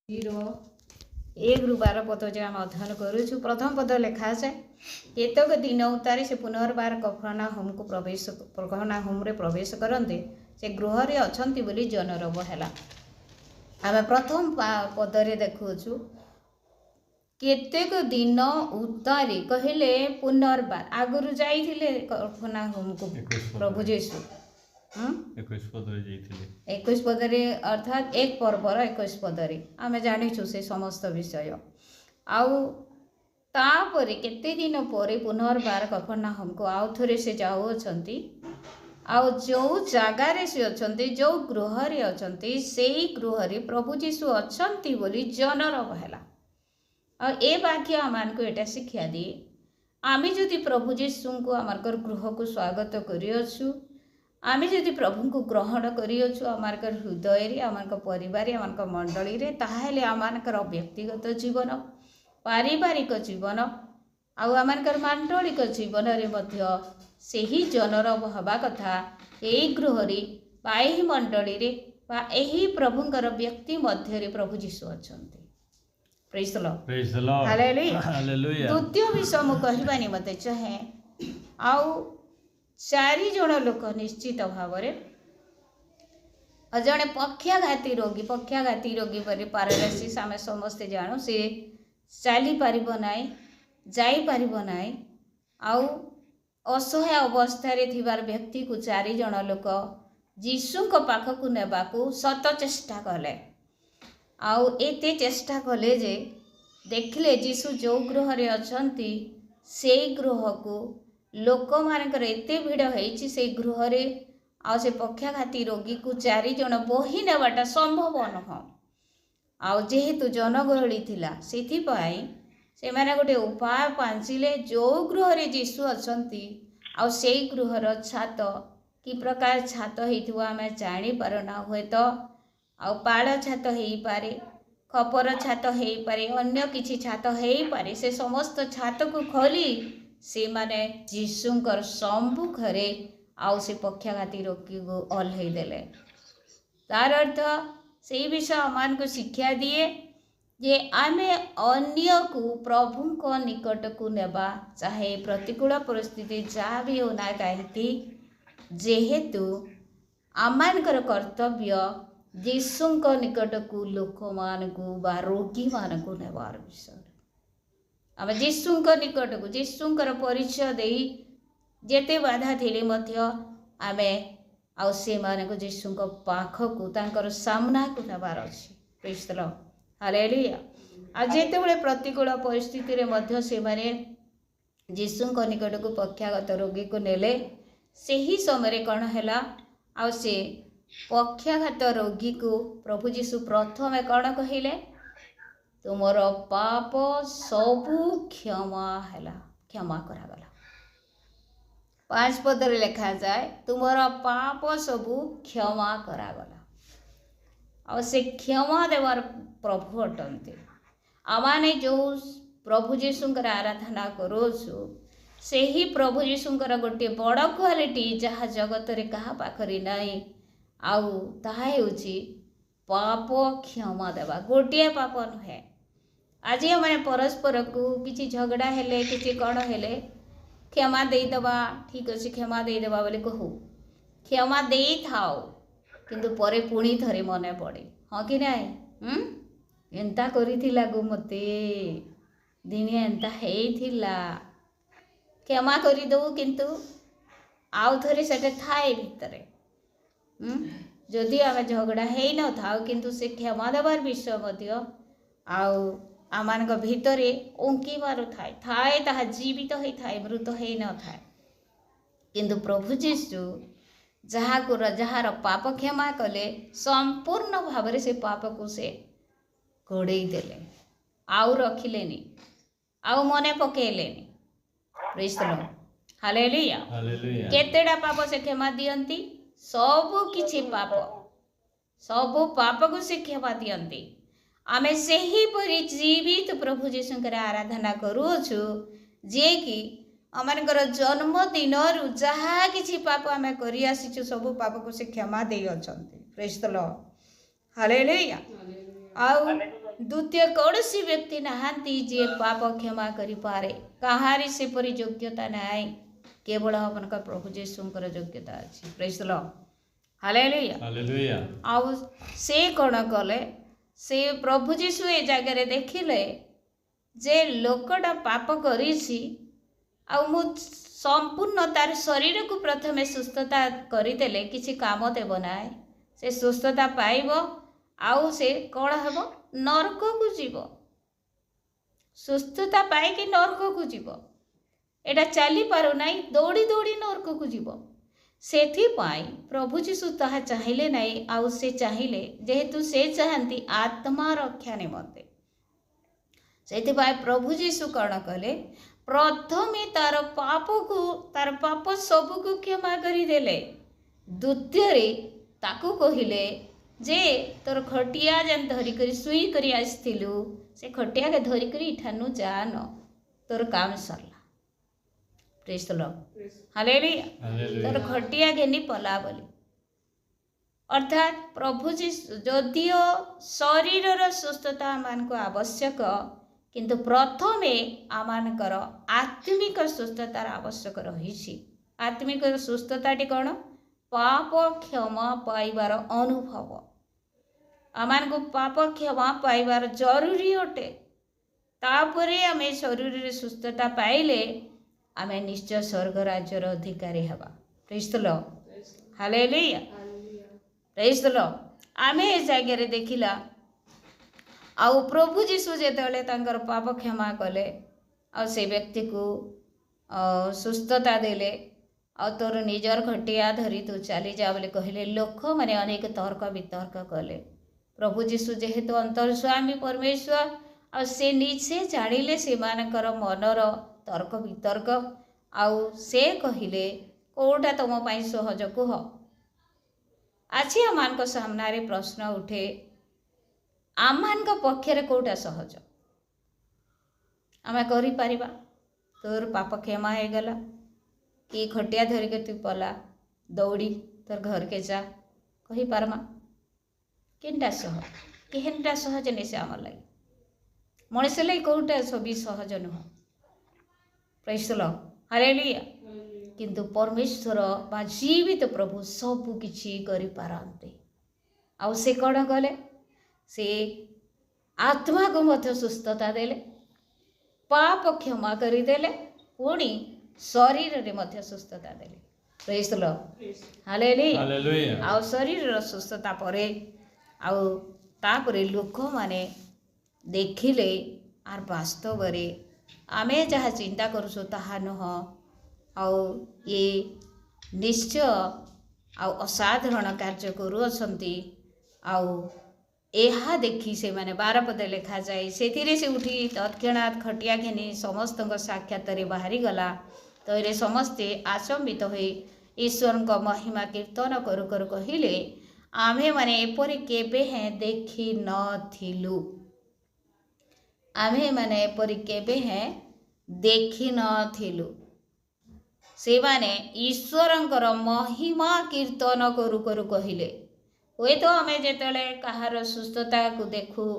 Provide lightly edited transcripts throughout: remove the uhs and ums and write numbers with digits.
एक रु 12 पद जो आम अध्ययन करूँ। प्रथम पद लिखा है केतक दिन उतारी से पुनर्बार कफरनाहुम को प्रवेश कफरनाहुम रे प्रवेश करते से गृह रे अछंती बोली जनरब है। आम प्रथम पदरे देखु केतेक दिन उतारी कहले पुनर्बार आगुरी जाइथिले कफरनाहुम को प्रभु जीशु 21 पदरे अर्थात एक पर्वर 21 पदरे आम जाचु से समस्त विषय आउे केते दिन पर पुनर्बार कफरनाहुम को आउ थे से जाऊँगी आउ जो जगार से अच्छा जो गृह अच्छा से गृह प्रभु जीशु अच्छा बोली जनरब है। ए वाक्य आम को यहाँ शिक्षा दिए आम जदि प्रभु जीशु को आमर गृह को स्वागत करियछु आम जदि प्रभु को ग्रहण करियछु आमर हृदय आम परिवार आम मंडली रे ताहेले आमर व्यक्तिगत जीवन पारिवारिक जीवन आमर मांडलिक जीवन में से ही जनरब हवा कथा यही गृह यही मंडली रे यही प्रभुंकर व्यक्ति मध्य प्रभु जीशु अच्छा। Praise the Lord hallelujah. द्वितीय विषय मु कहबा निमते चाहे आउ 4 जन लोक निश्चित भाव जड़े पक्षाघाती रोगी पर पैरालिसिस आम समस्ते जानू सी चली पार ना जापर ना आउ असहाय अवस्था थिबार व्यक्ति को 4 जन लोक जीशु पाखक नेबाकू सत चेष्टा कले आउ एते चेष्टा कले जे देखले जीशु जो गृह रे अछंती से गृह को लोक मानकर एते भीड़ होईची से गृह रे आ से पक्षाघाती रोगी को 4 जन बोही नेबाटा संभव नह आउ जेहेतु जनगहली थिला सेथि पई से माने गोटे उपाय पांचिले जो गृह रे जीशु अछंती आ से गृह रो छात कि प्रकार छात हेतु आमे जानि पारना होय तो आउ पाड़ छात हो पारे खपर छात हो पारे अन्य किछि छात हो पारे से समस्त छात को खोली से माने जीशुंकर सम्मुखरे आउ से पक्षाघाती रोगी को ओल्हई देले। तार अर्थ से विषय आम को शिक्षा दिए जे आमे अन्य को प्रभु को निकट को नेबा चाहे प्रतिकूल परिस्थिति जहाँ भी होना कहीं जेहेतु आमानकर कर्तव्य जीशु निकट को लोक मान को बा रोगी मान को नेबार विषय आम जीशु निकट को जीशुंकर परिचय दे जेते बाधा थिले मध्य आमे आउ से माने को जीशु पाख को तांकर सामना को नेबार अछि। Praise the Lord hallelujah. आ जेते बेले प्रतिकूल परिस्थिति रे मध्य से माने जीशु निकट को पक्षागत रोगी को नेले सही समय कौन है आ से पक्षाघात रोगी को प्रभु जीशु प्रथम कौन कहले तुमर पाप सबू क्षमा करागला। 5 पदरे लिखा जाए तुमर पाप सबू क्षमा करागला आ से क्षमा देवार प्रभु अटंती आमाने जो प्रभु जीशुंकर आराधना करोछु से ही प्रभु जीशुंकर गोटे बड़ क्वालिटी जहाँ जगत रे कहा पाखरी नहीं आउ ताहा हेउची पाप क्षमा देवा गोटे पाप नुहे। आज मैंने परस्पर को किसी झगड़ा हेले किसी कौन हेले क्षमा देदेबा ठीक अच्छे क्षमा देदेबा बोले कहू क्षमा दे थाओ किंतु परे पुणी थरे मन पड़े हाँ कि नहीं एंता करिथिला गो मते दिने एंता हेइथिला क्षमा करी दो किंतु आउ थरे सेटे थाए भितरे जदि आम झगड़ा है न था किंतु से क्षमा देवार विषय मध्य आउ आमान भितरे अंकी मारू थाए ताहा जीवित हो थाए मृत हो न थाए किंतु प्रभु जीशु जहाँ को जार पाप क्षमा कले संपूर्ण भाव से पाप को से घोड़े देले आउ रखिलेनी आउ मने पकेलेनी। Praise the Lord hallelujah. केतेडा पाप से क्षमा दियंती सबु किछि सबु पाप को से क्षमा दियंती आमे से ही परि जीवित प्रभु जीशुंकर आराधना करूछु जे कि आमनकर जन्मदिन जहाँ किछि पाप आमे करि आसीछु सबु पाप को से क्षमा दे अछंती। Praise the Lord hallelujah. आउ द्वितीय कौनसी व्यक्ति नहांती जे पाप क्षमा करि पारे कहारी से परि योग्यता नाही केवल हमनका प्रभु यीशुंकर योग्यता अछि praise the Lord hallelujah hallelujah आउ से कौन कले से प्रभु यीशु ए जगह देखिले जे लोकटा पाप करिछि आउ मु संपूर्ण तार शरीर को प्रथमे सुस्थता करदेले किसी काम देव ना से सुस्थता पाइब आउ से कौन हम नरक को जीव सुस्थता पाई नरक को जीव एटा चली पार ना दौड़ी दौड़ी नरक को जीव सेथिपाई प्रभु जीशु ताहा चाहिए नहीं आउ से चाहिए जेहेतु से चाहती आत्मा रक्षा निमंते सेथिपाई प्रभु जीशु कौन कले प्रथमे तार पाप सबू को क्षमा करदेले द्वितीय ताकू कहले जे तोर खटिया जेन धरिक शुई कर आसलु से खटिया के धरिक इठानु जान तोर काम सरला प्रेज द लॉर्ड हालेलुया तोर खटिया घेनी पला बोली अर्थात प्रभु जी जदियो शरीर सुस्थता आम को आवश्यक किंतु प्रथमे आमानकर आत्मिक सुस्थतार आवश्यक रही आत्मिक सुस्थताटी कौन पाप क्षमा पाइबार अनुभव आमान को पाप क्षमा पाइबार जरूरी अटे तापरे आमे शरीर सुस्थता पाइले आमे निश्चय स्वर्ग राज्यर अधिकारी हवा praise the Lord hallelujah praise the Lord आमे ए जगह देखिला आउ प्रभु जीशु जेतेबेले तांकर पाप क्षमा कले आ से व्यक्ति को सुस्थता देले आ तोर निजर खटिया धरी तू चली जा बोले कहले लोक माने अनेक तर्क वितर्क कले प्रभु जीशु जेहेतु अंतर स्वामी परमेश्वर आ से निजे जानिले से मानकर मनर तर्क वितर्क आउ से कहले कोटा तुम पाई सहज कुह आज आम सामने प्रश्न उठे आम पक्षरे कोटा सहज आम कर तोर पाप क्षमा हो गला कि खटिया धरिक तू पला दौड़ी तोर घर के जा कही पारमा केनटा सहज केनटा सहज नहीं से आम लगे मनीष लगे कौटा सभी सहज नुह प्रेज द लॉर्ड हालेलुया किंतु परमेश्वर बा जीवित प्रभु सबु किछि करि पारंते आउ से कौन कले से आत्मा को मध्य सुस्थता देले पाप क्षमा करदेले पुणी शरीर रे मध्य सुस्थता देले प्रेज द लॉर्ड हालेलुया आउ शरीर सुस्थता परे आउ तापरे लोक माने देखिले आर वास्तव रे आमे जहाँ चिंता करूँ ताहा नुह आउ ये निश्चय आउ असाधारण कार्य करुअछंती आउ एहा देखी से माने 12 पद लिखा जाए से उठी तत्क्षणात खटिया घेनी समस्त साक्षात बाहरी गला तो ये समस्ते आचंबित हो ईश्वर महिमा कीर्तन करू करू कहले आमे माने एपरि केबे हैं देखी नथिलु आमे माने एपरि केबे हैं देखी नथिलु से माने ईश्वरंकर महिमा कीर्तन करू करू कहले हुए तो आम जिते कहार सुस्थता को देखू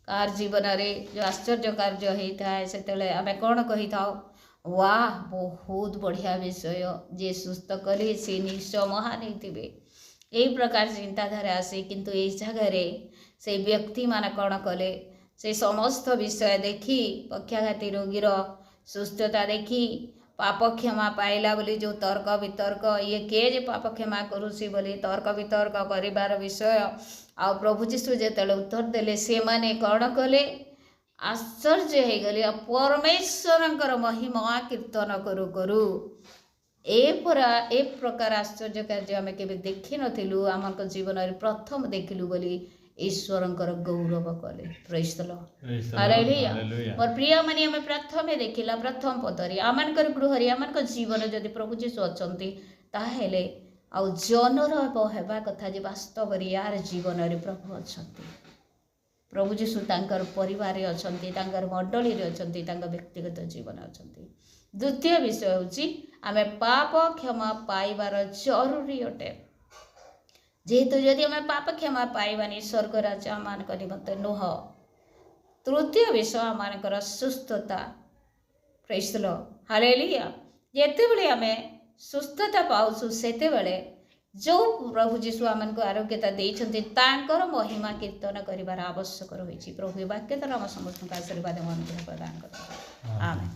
कार जीवन में जो आश्चर्य कार्य होता है से आम कौन कही था वाह बहुत बढ़िया विषय जे सुस्थ कले से निश्चय महान होते यही प्रकार चिंताधारा आसे किंतु ये जगह से व्यक्ति मान कौन कले से समस्त विषय देखी पक्षाघाती रोगीर सुस्थता देखी पाप क्षमा पाइला बोली जो तर्क वितर्क ये किए जे पाप क्षमा करुसी बोली तर्क वितर्क करिबार विषय आ प्रभु जीशु जेतेले उत्तर देले से माने कौन कले आश्चर्य हो गले परमेश्वरंकर महिमा कीर्तन करू करू ए प्रकार आश्चर्य कार्य आम के देखी नथिलु आम जीवन में प्रथम देखिलु बोली ईश्वरंकर गौरव कले प्रेज द लॉर्ड हालेलुया मोर प्रिय माने हम प्रथम देखिला प्रथम पदरी आमानकर गृहरी आमानकर जीवन जदि प्रभु जीशु अछंती ताहेले आ जनर हेबा कथा जे वास्तव यार जीवन रे प्रभु अछंती प्रभु जीशु तांकर परिवार रे अछंती तांकर मंडली रे अछंती तांकर व्यक्तिगत जीवन अछंती द्वितीय विषय होची आमे पाप क्षमा पाइबार जरूरी अटे जेहेतु जदि आम पाप क्षमा पाइबानी स्वर्ग राज्य आम निमंते नुह तृतीय विषय आमर सुस्थता। Praise the Lord, hallelujah. जेतेबेले आमे सुस्थता पाउछु सेतेबेले जो प्रभु जीशु आमन को आरोग्यता देइछन्ति तांकर महिमा कीर्तन करिवार आवश्यक रहिछि। प्रभु वाक्य द्वारा हम समस्त आशीर्वाद अनुग्रह प्रदान करता। आमेन।